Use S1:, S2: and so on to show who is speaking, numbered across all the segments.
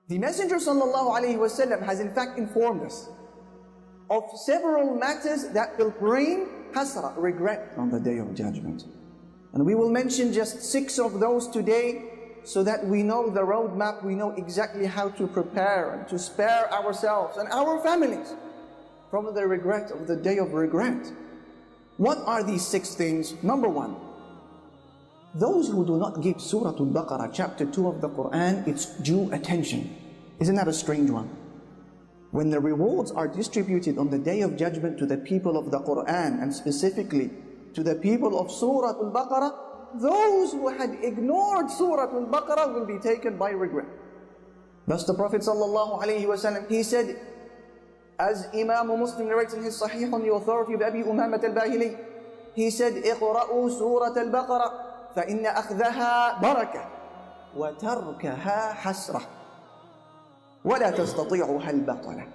S1: The Messenger ﷺ has in fact informed us of several matters that will bring hasra, regret, on the Day of Judgment. And we will mention just 6 of those today, so that we know the roadmap, we know exactly how to prepare and to spare ourselves and our families from the regret of the Day of Regret. What are these 6 things? Number 1, those who do not give Surah Al-Baqarah, chapter 2 of the Quran, its due attention. Isn't that a strange one? When the rewards are distributed on the Day of Judgment to the people of the Quran, and specifically to the people of Surah Al-Baqarah, those who had ignored Surah Al-Baqarah will be taken by regret. Thus the Prophet ﷺ, he said, as Imam Muslim narrates in his Sahih on the authority of Abi Umamat al-Bahili, he said, اقرأوا سورة البقرة فإن أخذها بركة وتركها حسرة ولا تستطيعها البطلة.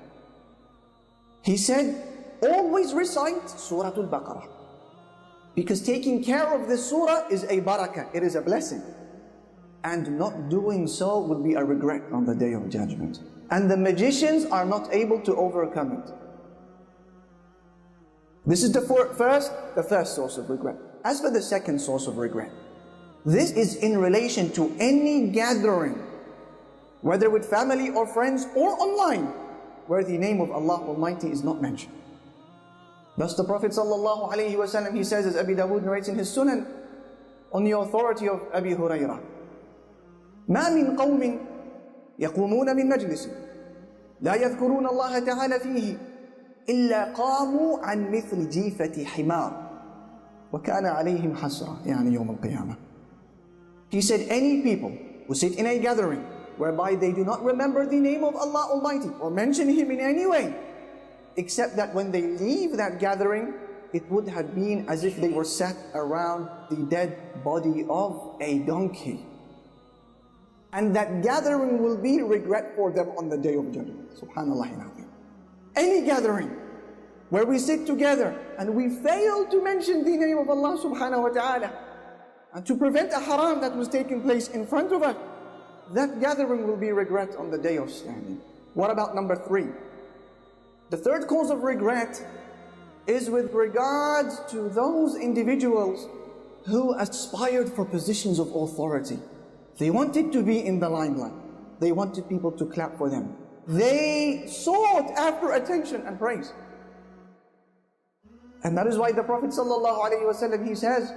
S1: He said, always recite Surah Al-Baqarah, because taking care of this surah is a barakah, it is a blessing. And not doing so will be a regret on the Day of Judgment. And the magicians are not able to overcome it. This is the first source of regret. As for the second source of regret, this is in relation to any gathering, whether with family or friends or online, where the name of Allah Almighty is not mentioned. Thus the Prophet ﷺ, he says, as Abi Dawood narrates in his Sunan, on the authority of Abi Hurairah, ما من قوم يقومون من مجلس لا يذكرون الله تعالى فيه إلا قاموا عن مثل جيفة حمار وكان عليهم حسرة يعني يوم القيامة. He said, any people who sit in a gathering whereby they do not remember the name of Allah Almighty or mention Him in any way, except that when they leave that gathering, it would have been as if they were sat around the dead body of a donkey. And that gathering will be regret for them on the Day of Judgment. Subhanallah. Any gathering where we sit together and we fail to mention the name of Allah subhanahu wa ta'ala, and to prevent a haram that was taking place in front of us, that gathering will be regret on the Day of Standing. What about number 3? The third cause of regret is with regards to those individuals who aspired for positions of authority. They wanted to be in the limelight. They wanted people to clap for them. They sought after attention and praise. And that is why the Prophet ﷺ, he says,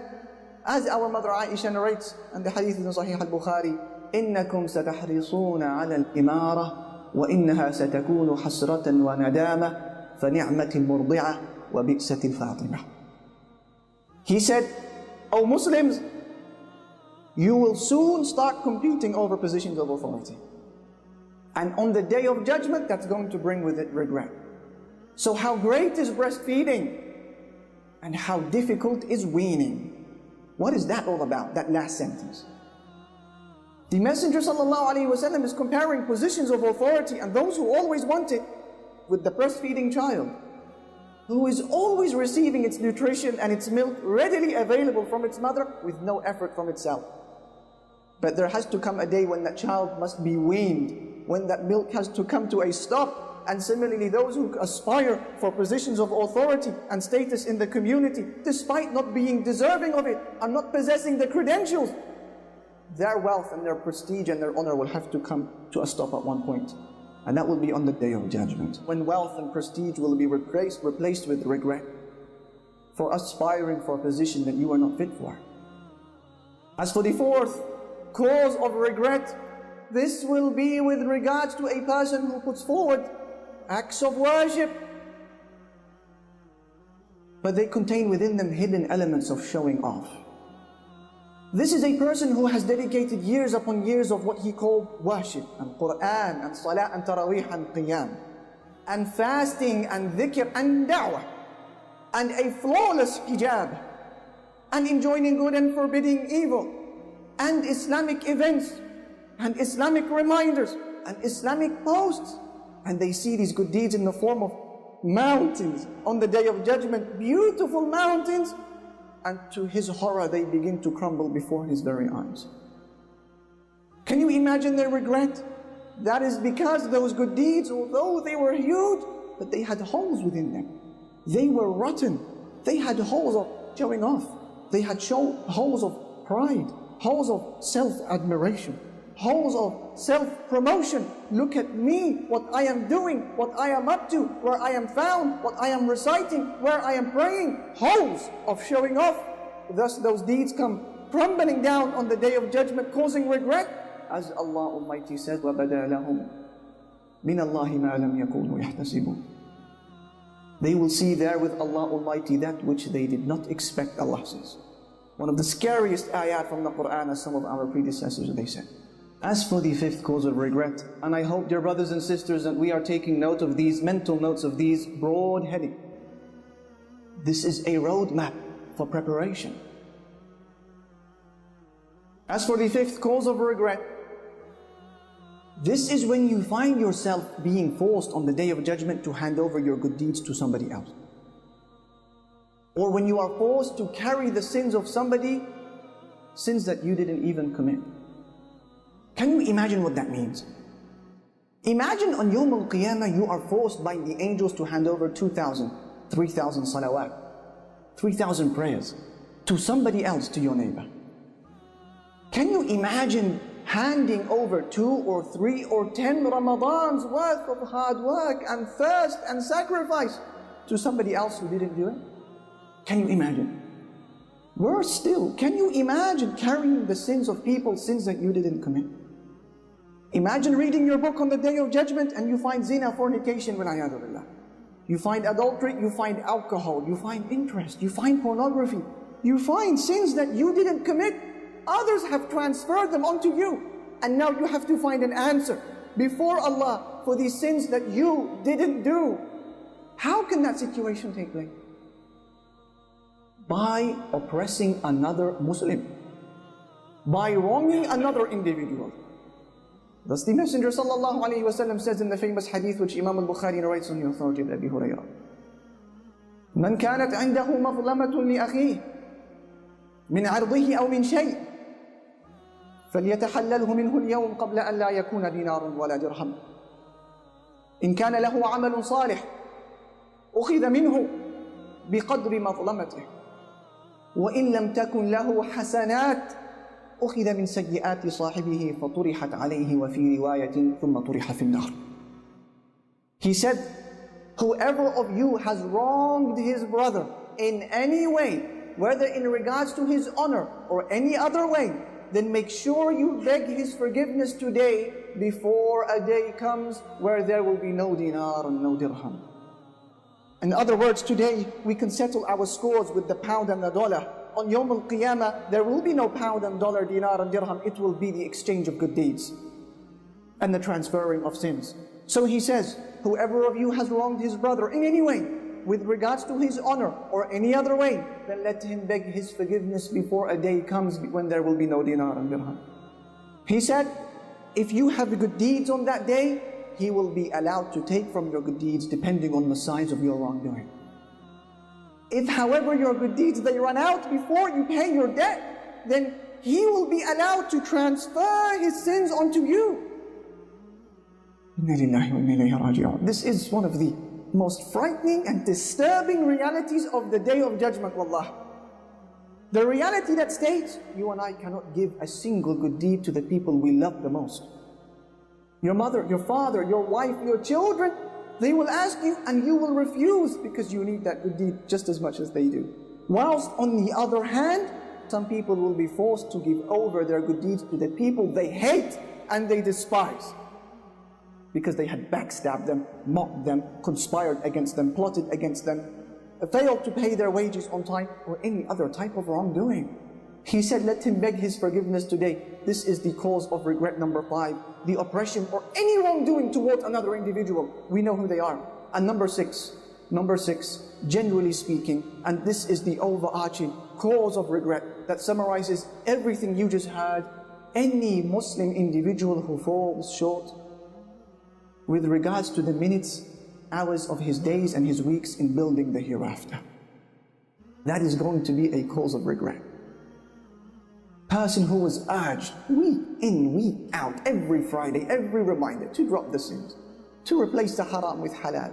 S1: as our mother Aisha narrates, and the hadith in Sahih al-Bukhari, إِنَّكُمْ سَتَحْرِصُونَ عَلَى الْإِمَارَةِ وَإِنَّهَا سَتَكُونُ حَسْرَةً وَنَدَامَةً فَنِعْمَةِ الْمُرْضِعَةِ وَبِئْسَةِ الْفَاطِمَةِ. He said, O Muslims, you will soon start competing over positions of authority. And on the Day of Judgment, that's going to bring with it regret. So how great is breastfeeding? And how difficult is weaning? What is that all about, that last sentence? The Messenger ﷺ is comparing positions of authority and those who always want it with the breastfeeding child, who is always receiving its nutrition and its milk readily available from its mother with no effort from itself. But there has to come a day when that child must be weaned, when that milk has to come to a stop. And similarly, those who aspire for positions of authority and status in the community, despite not being deserving of it and not possessing the credentials, their wealth and their prestige and their honor will have to come to a stop at one point. And that will be on the Day of Judgment, when wealth and prestige will be replaced with regret for aspiring for a position that you are not fit for. As for the fourth cause of regret, this will be with regards to a person who puts forward acts of worship, but they contain within them hidden elements of showing off. This is a person who has dedicated years upon years of what he called worship, and Quran, and Salah, and Taraweeh, and Qiyam, and fasting, and dhikr, and da'wah, and a flawless hijab, and enjoining good and forbidding evil, and Islamic events, and Islamic reminders, and Islamic posts. And they see these good deeds in the form of mountains on the Day of Judgment, beautiful mountains, and to his horror they begin to crumble before his very eyes. Can you imagine their regret? That is because those good deeds, although they were huge, but they had holes within them. They were rotten. They had holes of showing off. They had holes of pride, holes of self-admiration, holes of self-promotion. Look at me, what I am doing, what I am up to, where I am found, what I am reciting, where I am praying. Holes of showing off. Thus those deeds come crumbling down on the Day of Judgment, causing regret. As Allah Almighty says, وَبَدَى لَهُمْ مِنَ اللَّهِ مَا لَمْ يَكُونُوا يَحْتَسِبُونَ. They will see there with Allah Almighty that which they did not expect, Allah says. One of the scariest ayat from the Quran, as some of our predecessors, they said. As for the fifth cause of regret, and I hope, dear brothers and sisters, that we are taking note of these, mental notes of these broad heading. This is a roadmap for preparation. As for the fifth cause of regret, this is when you find yourself being forced on the Day of Judgment to hand over your good deeds to somebody else. Or when you are forced to carry the sins of somebody, sins that you didn't even commit. Can you imagine what that means? Imagine on Yawm al-Qiyamah you are forced by the angels to hand over 2,000, 3,000 salawat, 3,000 prayers to somebody else, to your neighbor. Can you imagine handing over 2 or 3 or 10 Ramadans worth of hard work and thirst and sacrifice to somebody else who didn't do it? Can you imagine? Worse still, can you imagine carrying the sins of people, sins that you didn't commit? Imagine reading your book on the Day of Judgment and you find zina, fornication, وَالْعِيَاذُ بِاللَّهِ. You find adultery, you find alcohol, you find interest, you find pornography, you find sins that you didn't commit. Others have transferred them onto you, and now you have to find an answer before Allah for these sins that you didn't do. How can that situation take place? By oppressing another Muslim, by wronging another individual. Thus the Messenger sallallahu alaihi wasallam says in the famous hadith which Imam al-Bukhari narrates on the authority of Abi Hurairah, "Man kanat indahu mazlamatun li akhihi min 'ardihi aw min shay' فليتحلله منه اليوم قبل أن لا يكون دينار ولا درهم. إن كان له عمل صالح أخذ منه بقدر مظلمته وإن لم تكن له حسنات أخذ من سيئات صاحبه فطرحت عليه وفي رواية ثم طرح في النار." He said, whoever of you has wronged his brother in any way, whether in regards to his honor or any other way, then make sure you beg his forgiveness today before a day comes where there will be no dinar and no dirham. In other words, today we can settle our scores with the pound and the dollar. On Yawm al-Qiyamah, there will be no pound and dollar, dinar and dirham. It will be the exchange of good deeds and the transferring of sins. So he says, whoever of you has wronged his brother in any way, with regards to his honor or any other way, then let him beg his forgiveness before a day comes when there will be no dinar and dirham. He said, if you have good deeds on that day, he will be allowed to take from your good deeds depending on the size of your wrongdoing. If however your good deeds, they run out before you pay your debt, then he will be allowed to transfer his sins onto you. This is one of the most frightening and disturbing realities of the Day of Judgment, wallah. The reality that states, you and I cannot give a single good deed to the people we love the most. Your mother, your father, your wife, your children, they will ask you and you will refuse because you need that good deed just as much as they do. Whilst on the other hand, some people will be forced to give over their good deeds to the people they hate and they despise, because they had backstabbed them, mocked them, conspired against them, plotted against them, failed to pay their wages on time, or any other type of wrongdoing. He said, let him beg his forgiveness today. This is the cause of regret number 5, the oppression or any wrongdoing towards another individual. We know who they are. And number six, generally speaking, and this is the overarching cause of regret that summarizes everything you just heard, any Muslim individual who falls short with regards to the minutes, hours of his days and his weeks in building the hereafter. That is going to be a cause of regret. person who was urged week in, week out, every Friday, every reminder to drop the sins, to replace the haram with halal,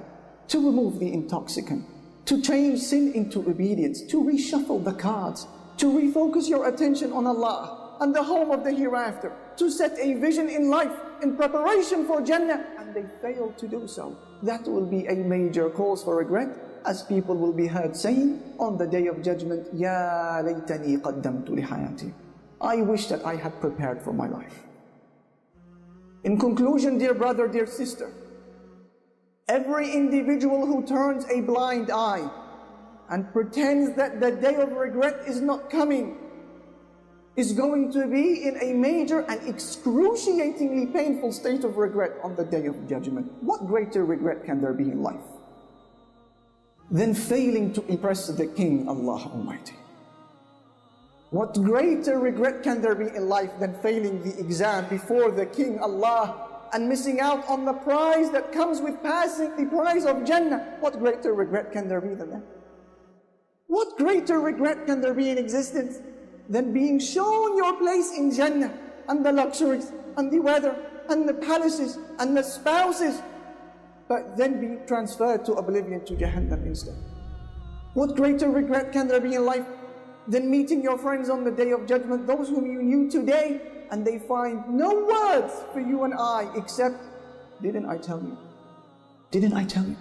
S1: to remove the intoxicant, to change sin into obedience, to reshuffle the cards, to refocus your attention on Allah and the home of the hereafter, to set a vision in life in preparation for Jannah, and they fail to do so. That will be a major cause for regret, as people will be heard saying on the Day of Judgment, Ya laytani qaddamtu li hayati. I wish that I had prepared for my life. In conclusion, dear brother, dear sister, every individual who turns a blind eye and pretends that the day of regret is not coming is going to be in a major and excruciatingly painful state of regret on the Day of Judgment. What greater regret can there be in life than failing to impress the King, Allah Almighty? What greater regret can there be in life than failing the exam before the King, Allah, and missing out on the prize that comes with passing the prize of Jannah? What greater regret can there be than that? What greater regret can there be in existence than being shown your place in Jannah, and the luxuries, and the weather, and the palaces, and the spouses, but then being transferred to oblivion, to Jahannam instead? What greater regret can there be in life than meeting your friends on the Day of Judgment, those whom you knew today, and they find no words for you and I except, didn't I tell you? Didn't I tell you?